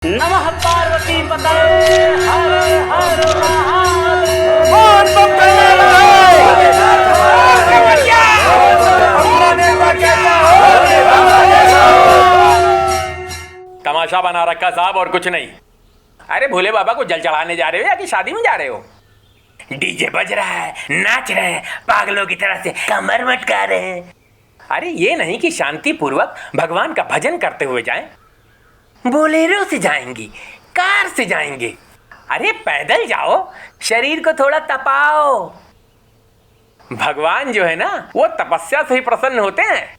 नमः पार्वती पतये हर हर महादेव। तमाशा बना रखा साहब और कुछ नहीं। अरे भोले बाबा को जल चढ़ाने जा रहे हो या कि शादी में जा रहे हो? डीजे बज रहा है, नाच रहे हैं, पागलों की तरह से कमर मटका रहे हैं। अरे ये नहीं कि शांति पूर्वक भगवान का भजन करते हुए जाएं। बोलेरो से जाएंगी, कार से जाएंगे। अरे पैदल जाओ, शरीर को थोड़ा तपाओ। भगवान जो है ना वो तपस्या से ही प्रसन्न होते हैं।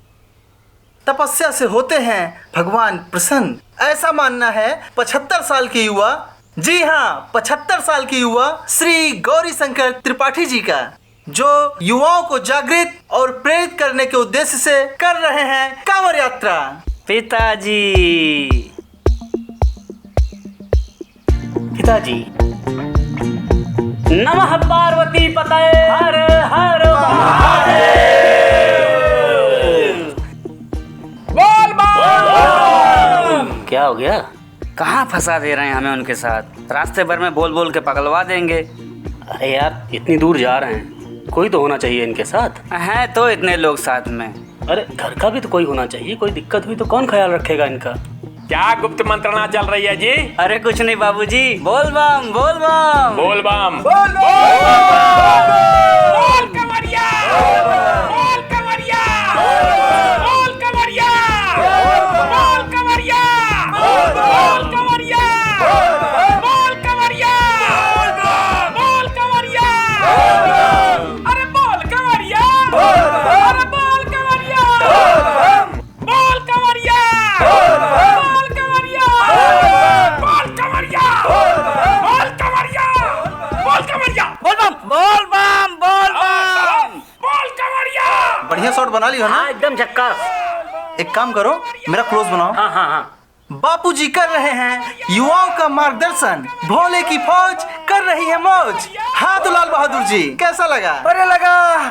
तपस्या से होते हैं भगवान प्रसन्न, ऐसा मानना है 75 साल की युवा, जी हाँ 75 साल की युवा श्री गौरी शंकर त्रिपाठी जी का, जो युवाओं को जागृत और प्रेरित करने के उद्देश्य से कर रहे हैं कांवड़ यात्रा। पिताजी नमः पार्वती पतये हर हर महादेव। बोल बोल। क्या हो गया? कहाँ फंसा दे रहे हैं हमें उनके साथ? रास्ते भर में बोल बोल के पगलवा देंगे। अरे यार इतनी दूर जा रहे हैं, कोई तो होना चाहिए इनके साथ। हैं तो इतने लोग साथ में। अरे घर का भी तो कोई होना चाहिए, कोई दिक्कत हुई तो कौन ख्याल रखेगा इनका? क्या गुप्त मंत्रणा चल रही है जी? अरे कुछ नहीं बाबूजी, बोल बम बोल बम बोल बम बोल कमरिया, बोल कमरिया, बोल कमरिया, बोल कमरिया, बोल कमरिया, बोल कमरिया, बोल कमरिया। अरे बोल कमरिया, अरे बोल कमरिया, बोल कमरिया, बोल कमरिया, बोल कमरिया, बोल कमरिया, बोल कमरिया, बोल बम बोल बम बोल बम। बोल कमरिया। बढ़िया शॉट बना लियो ना? हाँ एकदम झक्कास। एक काम करो, मेरा क्लोज बनाओ। हाँ हाँ हाँ। बापू जी कर रहे हैं युवाओं का मार्गदर्शन, भोले की फौज कर रही है मौज। हाँ तो लाल बहादुर जी कैसा लगा? अरे लगा,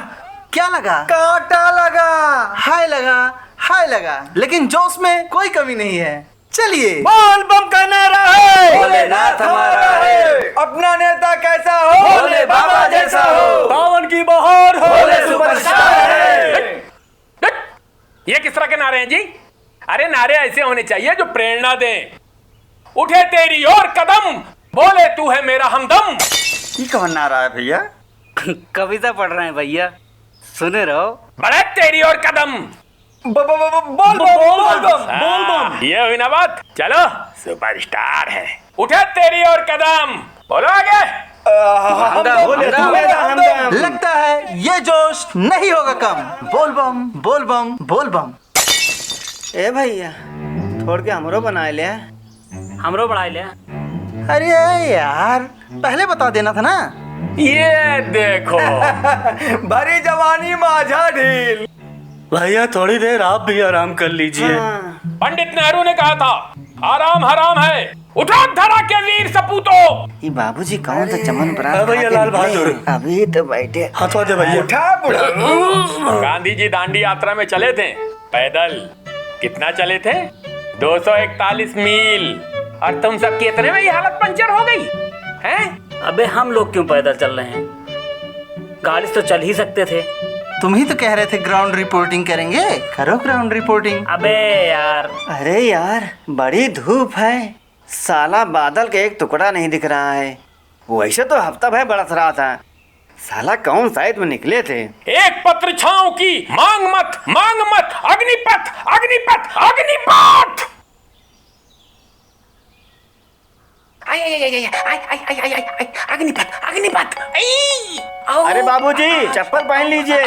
क्या लगा? कांटा लगा। हाय लगा, हाय लगा, लेकिन जोश में कोई कमी नहीं है। चलिए बोल बम का नारा है, भोलेनाथ हमारा है। अपना नेता कैसा हो, भोले बाबा जैसा हो। सावन की बहार हो, भोले सुपरस्टार है। ये किस तरह के नारे हैं जी? अरे नारे ऐसे होने चाहिए जो प्रेरणा दें। उठे तेरी ओर कदम, बोले तू है मेरा हमदम। ये कौन नारा है भैया? कविता पढ़ रहे हैं भैया, सुने रहो। बढ़े तेरी ओर कदम। बोल बम, बोल बम। ये हुई ना बात। चलो सुपरस्टार है। उठे तेरी ओर कदम, बोलो आगे। लगता है ये जोश नहीं होगा कम। बोल बम बोल बम बोल बम। ए भैया थोड़ के हमरो बना लिया। हमरो बढ़ा लिया। अरे यार पहले बता देना था ना। ये देखो भरी जवानी माझा ढील। भैया थोड़ी देर आप भी आराम कर लीजिए। पंडित नेहरू ने कहा था आराम हराम है। उठो धरा के वीर सपूतो। ये बाबूजी कौन सा चमन बरा? भैया लाल बहादुर। अभी तो बैठे। हाथों दे भैया। उठा बुढ़ा। गांधी जी दांडी यात्रा में चले थे पैदल। कितना चले थे? 241 मील। और तुम सबकी इतने में ही हालत पंचर हो गई हैं? अबे हम लोग क्यों पैदल चल रहे हैं? गाड़ी से तो चल ही सकते थे। तुम ही तो कह रहे थे ग्राउंड रिपोर्टिंग करेंगे, करो ग्राउंड रिपोर्टिंग। अबे यार अरे यार बड़ी धूप है, साला बादल का एक टुकड़ा नहीं दिख रहा है। वैसे तो हफ्ता भर बरस रहा था, साला कौन साइड में निकले थे। एक पत्र छांव की मांग मत, मांग मत। अग्निपथ, अग्निपथ, अग्निपथ। अग्निपथ, अग्निपथ। अरे बाबूजी चप्पल पहन लीजिए।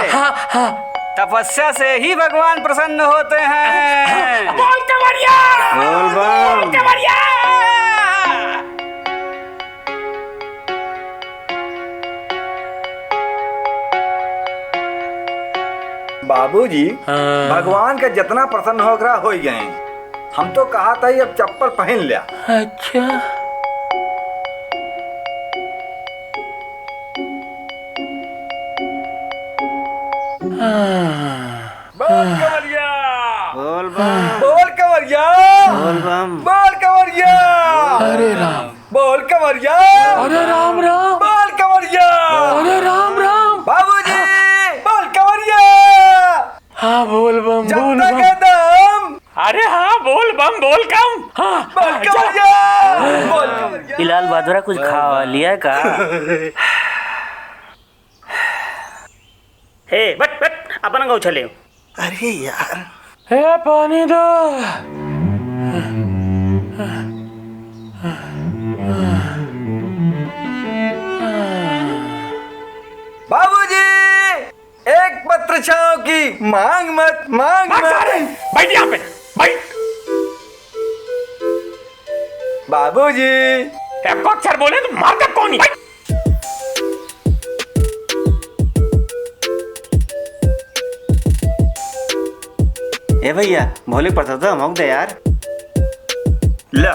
तपस्या से ही भगवान प्रसन्न होते हैं। बोल कमरिया, बोल बम। कमरिया। बाबूजी भगवान का जितना प्रसन्न हो रहा हो गए। हम तो कहा था अब चप्पल पहन लिया। अच्छा बोल कमरिया, बोल बम बोल कमरिया, बोल बम। बोल कमरिया। कंवरिया। अरे राम राम। बोल कंवरिया। अरे राम राम। बाबूजी बोल कंवरिया। हाँ बोल बम बोल जनता बम। का दम। अरे हाँ बोल बम बोल कम। हाँ बोल कंवरिया। बोल कंवरिया। इलाल बहादुरा कुछ खा लिया का? हे बट बट अपन गाँव चले। अरे यार, हे पानी दो। बाबूजी एक पत्र छाव की मांग मत, मांग भाग सारे, मत। बैठ यहाँ पे बैठ। बाबूजी एक अक्षर बोले तो मार कर कौन बैठ। ए भैया भोले प्रसाद तो हमको दे यार। ला।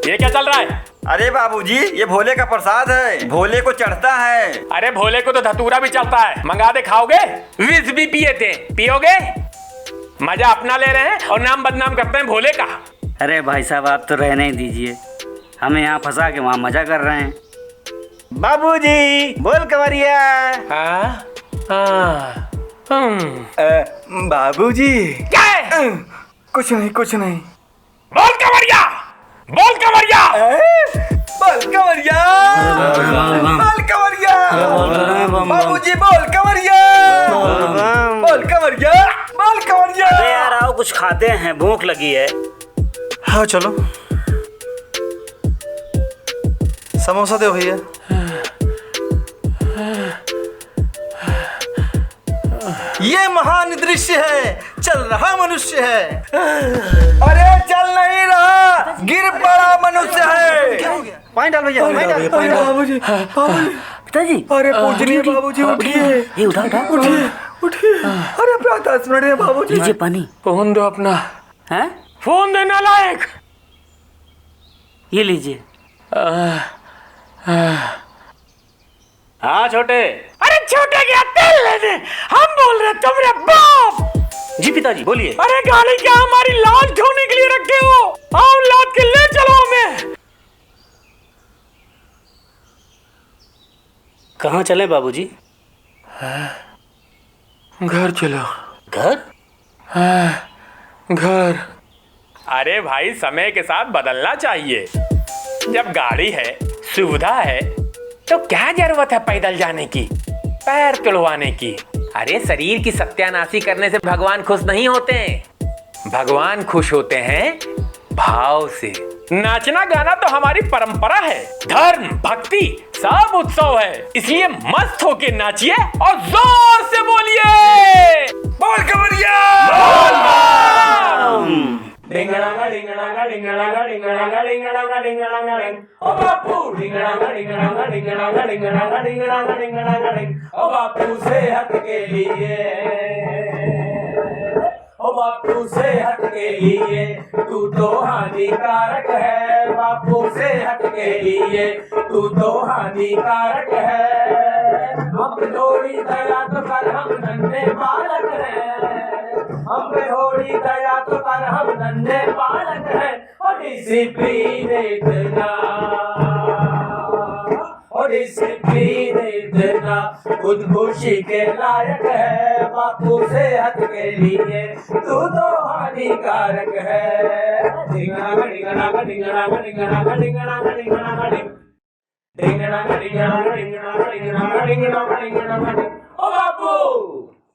ये क्या चल रहा है? अरे बाबूजी ये भोले का प्रसाद है, भोले को चढ़ता है। अरे भोले को तो धतूरा भी चलता है, मंगा दे खाओगे? विष भी पिए थे, पियोगे? मजा अपना ले रहे हैं और नाम बदनाम करते हैं भोले का। अरे भाई साहब आप तो रहने ही दीजिए, हमें यहाँ फंसा के वहाँ मजा कर रहे हैं। बाबूजी बोल कंवरिया। हाँ हाँ बाबूजी क्या है? कुछ नहीं, कुछ नहीं। बोल कंवरिया, बोल कंवरिया। बोल कंवरिया। बोल कंवरिया। बाबूजी बोल कंवरिया। बोल कंवरिया। बोल कंवरिया। अरे यार आओ कुछ खाते हैं, भूख लगी है। हाँ चलो, समोसा दो भैया। ये महान दृश्य है, चल रहा मनुष्य है। अरे चल नहीं रहा, गिर पड़ा मनुष्य है। क्या हो गया? पानी डाल भैया, पानी डाल। बाबूजी बाबूजी। पिताजी अरे पूजनीय बाबूजी उठिए, ये उठा उठा उठिए उठिए। अरे अपना 10 मिनट है बाबूजी। लीजिए पानी। फोन दो अपना। हैं? फोन देना लायक। ये लीजिए। हाँ छोटे। अरे छोटे क्या तेल लेने हम बोल रहे तुम्हारे बाप। जी पिताजी बोलिए। अरे गाड़ी क्या हमारी लाश ढोने के लिए रखे हो? आओ लाद के ले चलो हमें। कहाँ चले बाबूजी? घर चलो। घर? घर। अरे भाई समय के साथ बदलना चाहिए। जब गाड़ी है, सुविधा है, तो क्या जरूरत है पैदल जाने की, पैर तुड़वाने की? अरे शरीर की सत्यानाशी करने से भगवान खुश नहीं होते हैं। भगवान खुश होते हैं भाव से। नाचना गाना तो हमारी परंपरा है, धर्म भक्ति सब उत्सव है, इसलिए मस्त होके नाचिए और जोर से बोलिए। बोल कंवरिया। डिंगड़ागा डिंगड़ागा डिंगड़ागा डिंगड़ागा डिंगड़ागा डिंगड़ागा डिंग ओ बापू डिंगड़ागा डिंगड़ागा डिंगड़ागा डिंगड़ागा डिंगड़ागा डिंगड़ागा डिंग ओ बापू सेहत के लिए, ओ बापू सेहत के लिए तू तो हानिकारक है। बापू सेहत के लिए तू तो हानिकारक है। हम थोड़ी दया तो कर, हम नन्हे बालक हैं। हम पे थोड़ी दया तो कर, हम नन्हे बालक हैं। और डिसिप्लिन इतना, और डिसिप्लिन इतना खुद खुशी के लायक है। बापू सेहत के लिए तू तो हानिकारक है। डिंगड़ागा डिंगड़ागा डिंगड़ागा डिंगड़ागा डिंगड़ागा डिंगड़ागा डिंग डिंगड़ागा डिंगड़ागा डिंगड़ागा डिंगड़ागा डिंगड़ागा डिंगड़ागा डिंग ओ बापू